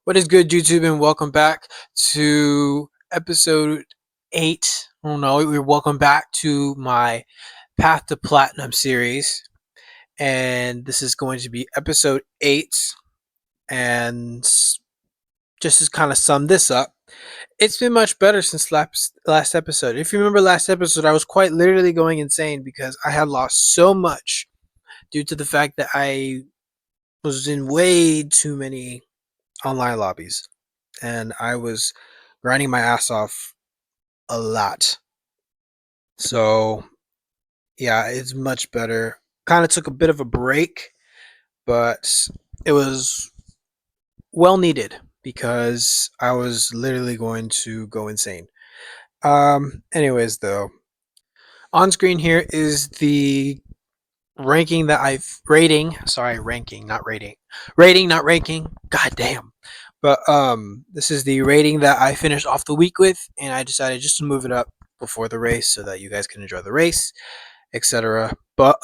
What is good, YouTube, and welcome back to episode 8. Oh no, we're welcome back to my Path to Platinum series, and this is going to be episode 8. And just to kind of sum this up, it's been much better since last episode. If you remember last episode, I was quite literally going insane because I had lost so much due to the fact that I was in way too many online lobbies, and I was grinding my ass off a lot. So yeah, it's much better. Kind of took a bit of a break, but it was well needed because I was literally going to go insane. Anyways, though, on screen here is the ranking that I've rating. Sorry, ranking, not rating. Rating, not ranking. God damn. But this is the rating that I finished off the week with, and I decided just to move it up before the race so that you guys can enjoy the race, etc. But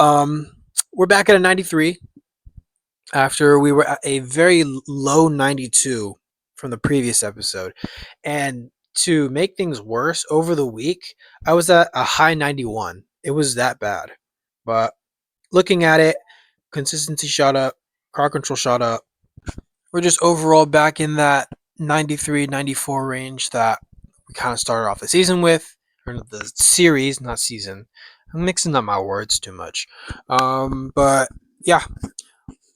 we're back at a 93 after we were at a very low 92 from the previous episode. And to make things worse, over the week, I was at a high 91. It was that bad. But looking at it, consistency shot up, car control shot up. We're just overall back in that 93, 94 range that we kind of started off the season with, or the series, not season. I'm mixing up my words too much. But yeah,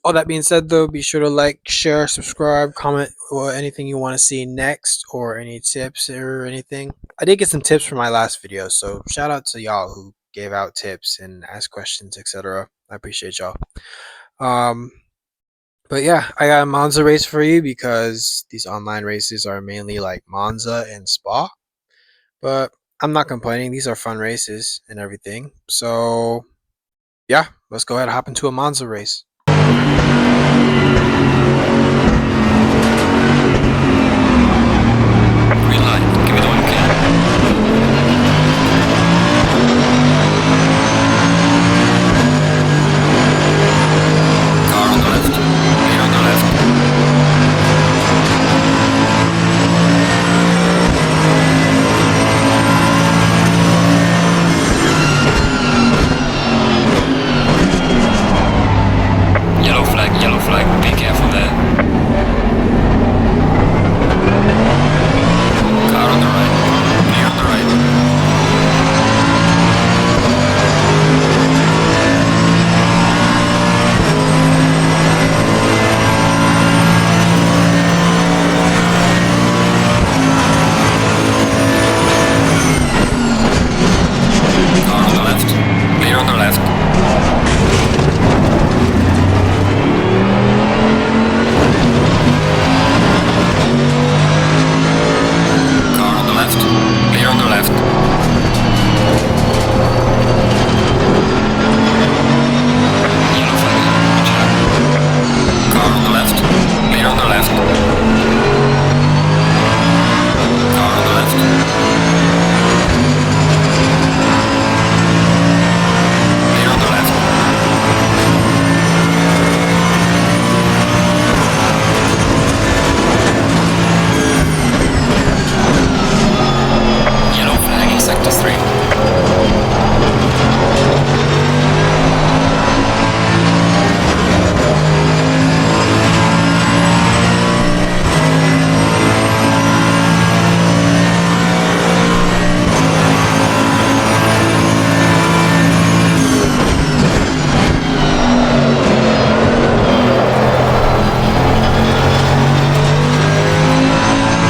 all that being said, though, be sure to like, share, subscribe, comment, or anything you want to see next, or any tips or anything. I did get some tips from my last video, so shout out to y'all who gave out tips and asked questions, etc. I appreciate y'all. But yeah, I got a Monza race for you because these online races are mainly like Monza and Spa. But I'm not complaining. These are fun races and everything. So yeah, let's go ahead and hop into a Monza race. Green light, give it all you can. Car on the left, clear on the left. Yellow flag, be careful there. Car on the right, clear on the right. Car on the left, clear on the left. Car on the left, clear on the left. Yellow flag, watch out. Car on the left, clear on the left. Car on the left. Clear on the left. Yellow flag in sector 3.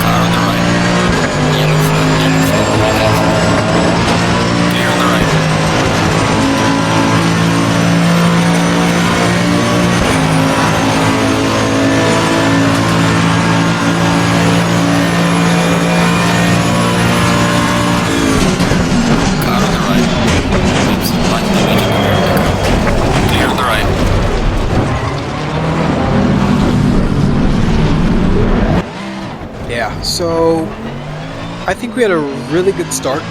Car on the right. Yellow flag, right ahead. Clear on the right. Car on the right. Oops, light damage on the car. Clear on the right. Yeah, so I think we had a really good start.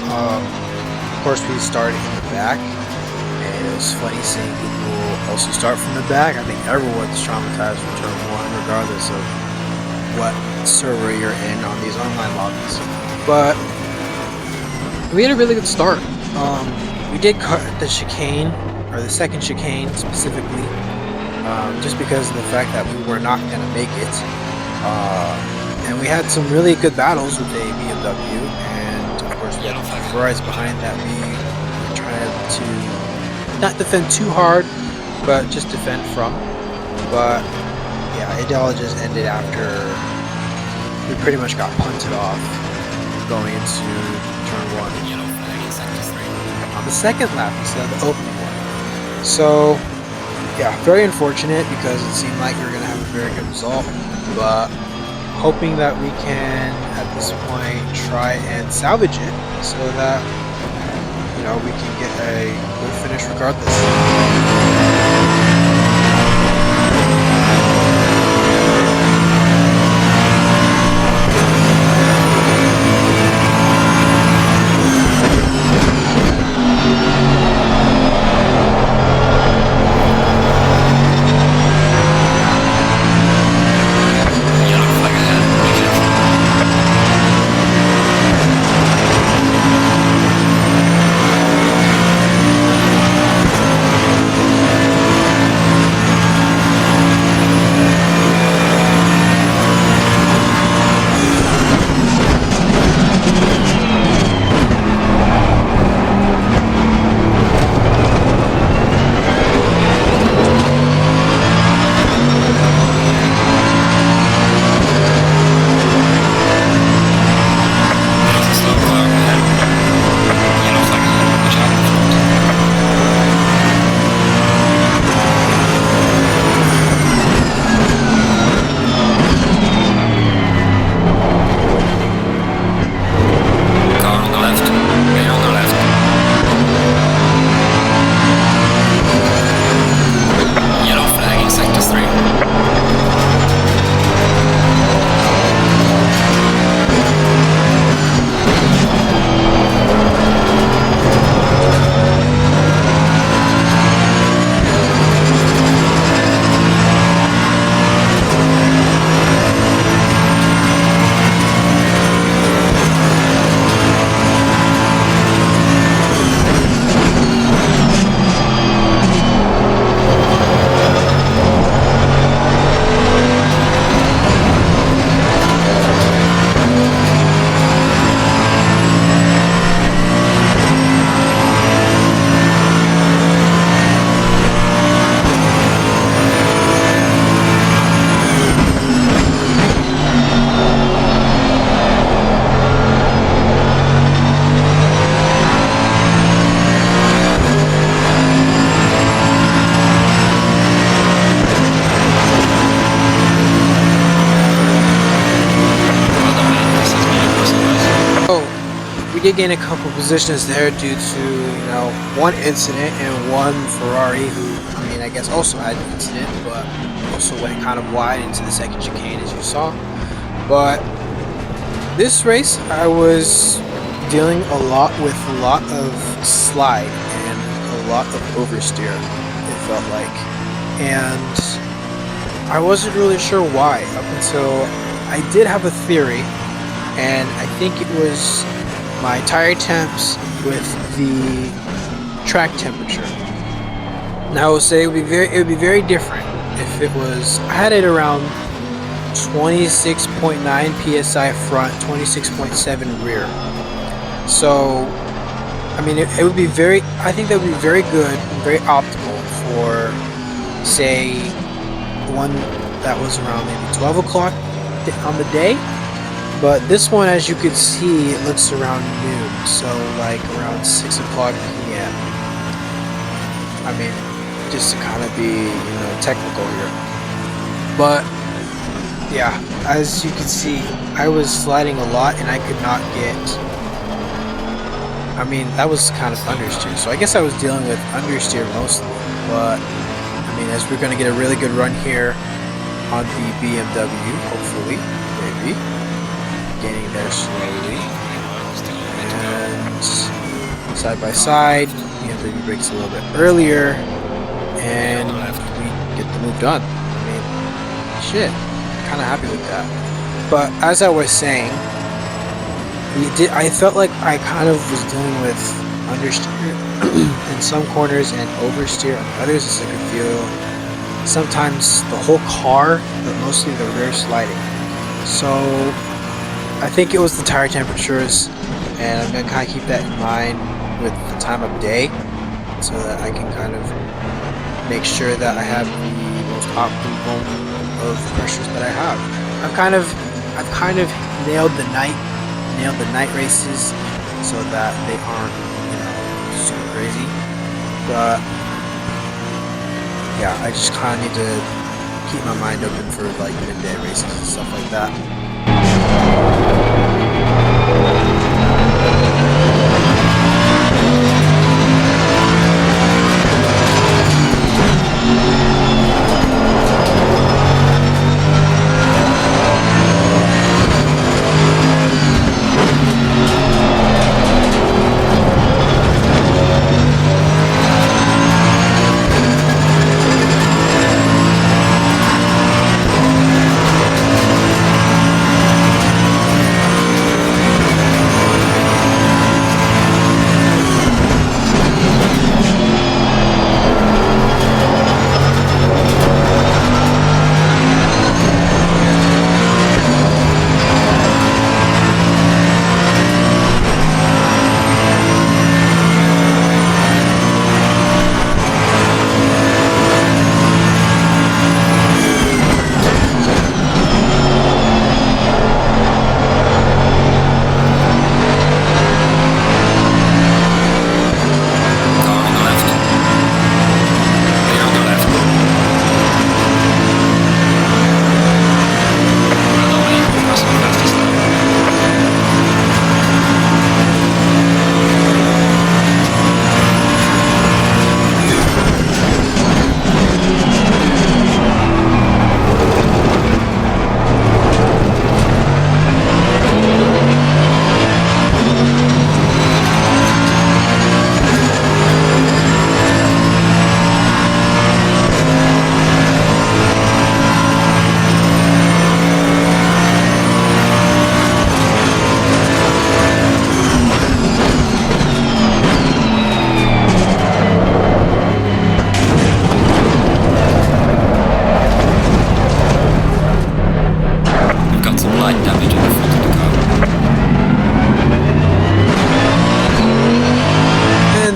Of course, we started in the back, and it was funny seeing people also start from the back. I think everyone's traumatized from turn 1, regardless of what server you're in on these online lobbies. But we had a really good start. We did cut the chicane, or the second chicane specifically, just because of the fact that we were not going to make it. And we had some really good battles with a BMW, and of course we had Ferraris behind that we were trying to not defend too hard, but just defend from. But yeah, it all just ended after we pretty much got punted off going into turn 1 on the second lap instead of the opening one. So yeah, very unfortunate because it seemed like we were going to have a very good result, but hoping that we can at this point try and salvage it so that, you know, we can get a good finish regardless. We did gain a couple positions there due to, you know, one incident and one Ferrari who, I mean, I guess also had an incident, but also went kind of wide into the second chicane as you saw. But this race, I was dealing a lot with a lot of slide and a lot of oversteer, it felt like. And I wasn't really sure why up until I did have a theory, and I think it was my tire temps with the track temperature. Now I would say it would be very different if it was, I had it around 26.9 psi front, 26.7 rear. So I mean it would be very, I think that would be very good, very optimal for say one that was around maybe 12 o'clock on the day. But this one, as you can see, it looks around noon, so like around 6 o'clock p.m. I mean, just to kind of be, you know, technical here. But yeah, as you can see, I was sliding a lot and I could not get, I mean, that was kind of understeer, so I guess I was dealing with understeer mostly. But I mean, as we're going to get a really good run here on the BMW, hopefully, maybe. Getting there slowly, and side by side, BMW brakes a little bit earlier, and we get the move done. I mean, shit, kind of happy with that. But as I was saying, I felt like I kind of was dealing with understeer in some corners and oversteer on others, as I could feel sometimes the whole car, but mostly the rear sliding. So I think it was the tire temperatures, and I'm gonna kind of keep that in mind with the time of day, so that I can kind of make sure that I have the most optimal of the pressures that I have. I've kind of nailed the night races so that they aren't, super crazy. But yeah, I just kind of need to keep my mind open for like midday races and stuff like that.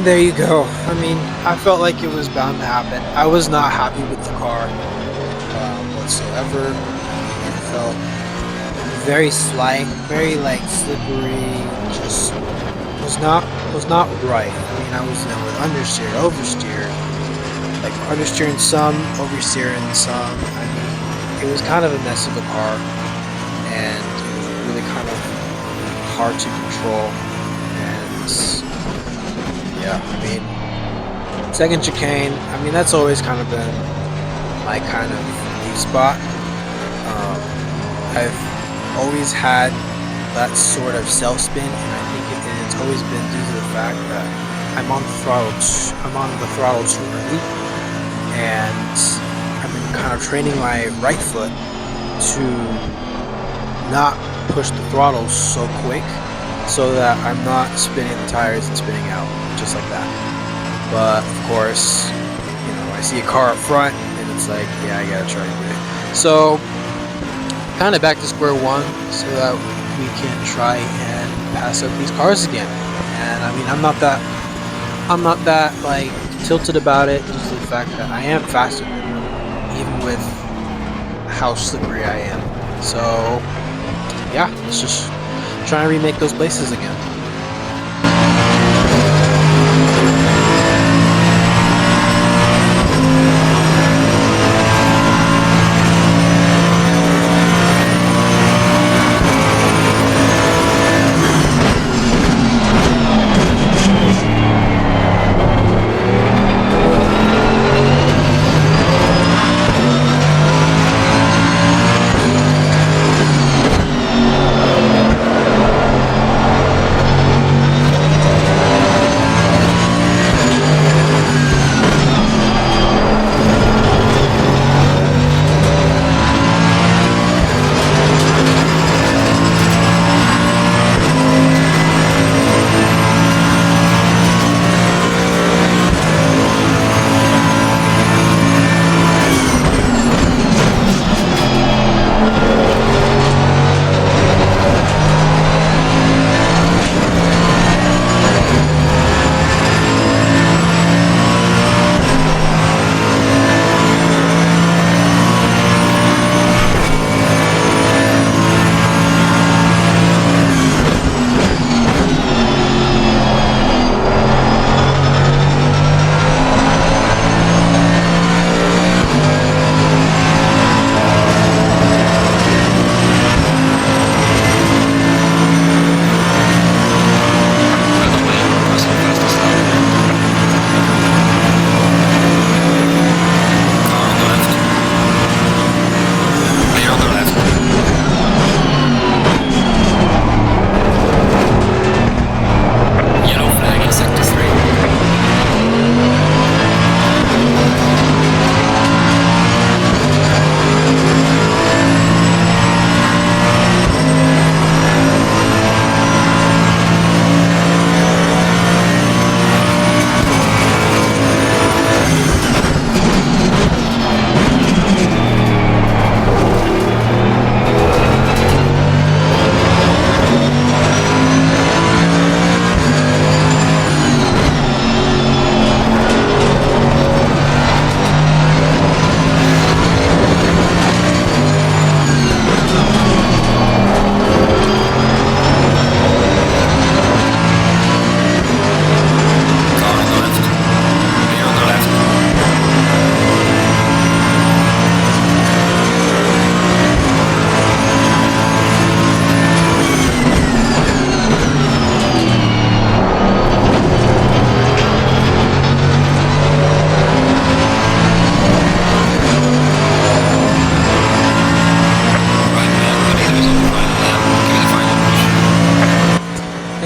There you go. I mean, I felt like it was bound to happen. I was not happy with the car whatsoever. It felt very slight, very like slippery. Just was not right. I mean, I was dealing with understeer, oversteer, like understeering some, oversteering some. I mean, it was kind of a mess of a car, and it was really kind of hard to control. And yeah, I mean, second chicane, I mean, that's always kind of been my kind of weak spot. I've always had that sort of self-spin, and I think it's always been due to the fact that I'm on the throttle too early, and I've been kind of training my right foot to not push the throttle so quick, so that I'm not spinning the tires and spinning out just like that. But of course, I see a car up front and it's like, yeah, I gotta try to do it. So kind of back to square one, so that we can try and pass up these cars again. And I mean, I'm not that like tilted about it, due to the fact that I am faster than them, even with how slippery I am. So yeah, let's just try and remake those places again.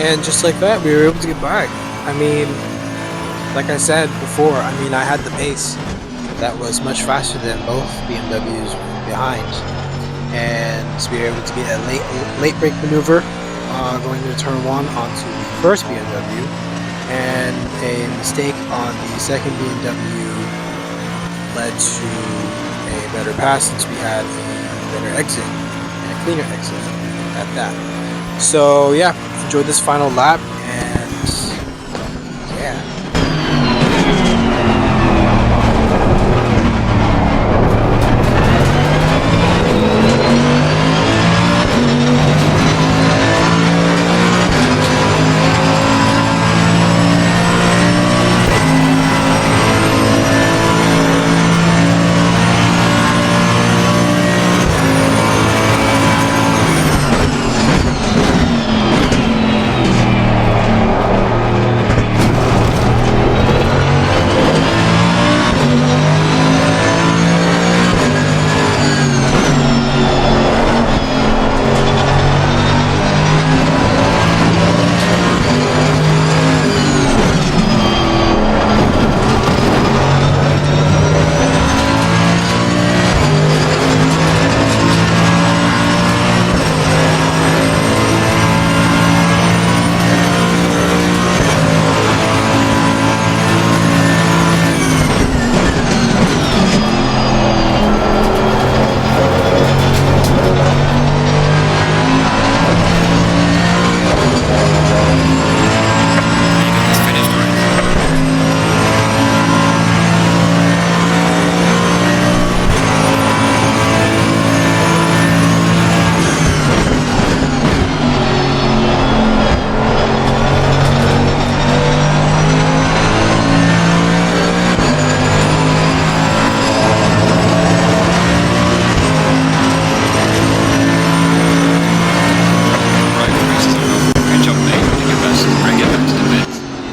And just like that, we were able to get by. I mean, like I said before, I mean, I had the pace that was much faster than both BMWs behind, and we were able to get a late brake maneuver going into turn one onto the first BMW, and a mistake on the second BMW led to a better pass since we had a better exit and a cleaner exit at that. So yeah, enjoy this final lap, and yeah.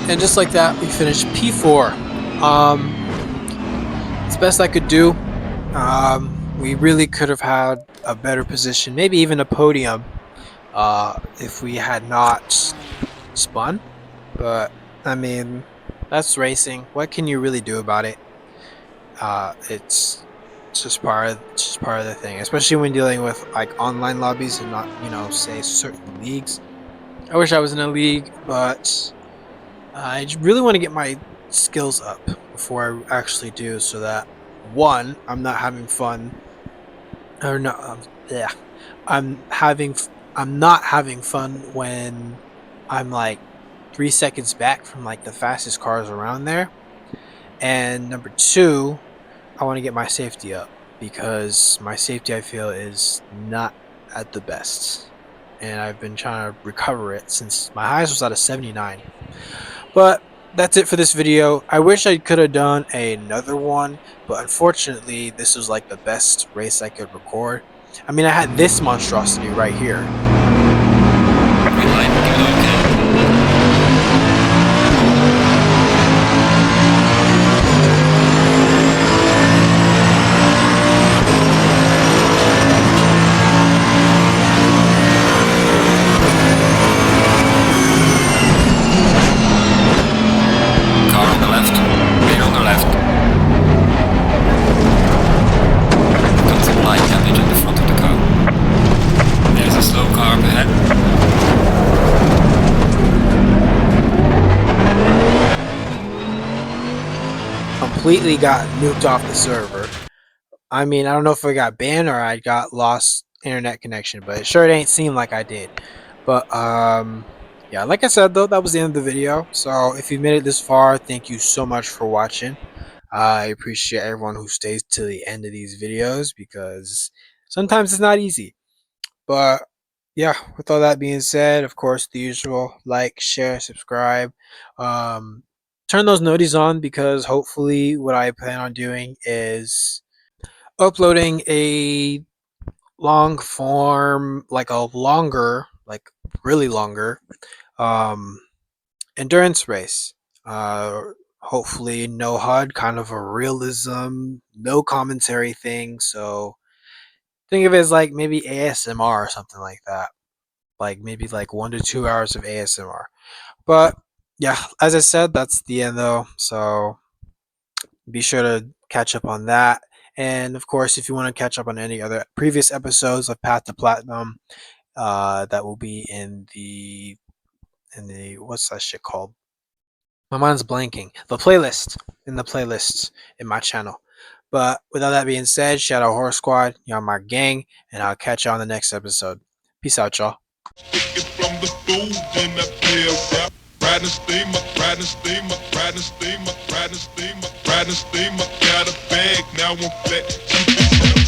And just like that, we finished P4. It's best I could do. We really could have had a better position, maybe even a podium, if we had not spun. But I mean, that's racing. What can you really do about it? It's just part of the thing, especially when dealing with like online lobbies and not, say certain leagues. I wish I was in a league, but I really want to get my skills up before I actually do, so that one, I'm not having fun, or no, yeah, I'm not having fun when I'm like 3 seconds back from like the fastest cars around there, and number two, I want to get my safety up because my safety I feel is not at the best, and I've been trying to recover it since my highest was at a 79. But that's it for this video. I wish I could have done another one, but unfortunately, this was like the best race I could record. I mean, I had this monstrosity right here. Completely got nuked off the server. I mean, I don't know if I got banned or I got lost internet connection, but it sure ain't seem like I did. But yeah, like I said though, that was the end of the video. So if you made it this far, thank you so much for watching. I appreciate everyone who stays to the end of these videos because sometimes it's not easy. But yeah, with all that being said, of course, the usual: like, share, subscribe, turn those noties on, because hopefully what I plan on doing is uploading a long form, like a longer, like really longer, um, endurance race. Hopefully no HUD, kind of a realism, no commentary thing. So think of it as like maybe ASMR or something like that. like maybe like 1 to 2 hours of ASMR. But yeah, as I said, that's the end though. So be sure to catch up on that. And of course, if you want to catch up on any other previous episodes of Path to Platinum, that will be in the what's that shit called? My mind's blanking. The playlist in the playlists in my channel. But with all that being said, shout out Horror Squad, y'all my gang, and I'll catch you on the next episode. Peace out, y'all. From the food in the pill, riding steamer, riding steamer, riding steamer, riding steamer, riding steamer, got a bag, now I'm flat.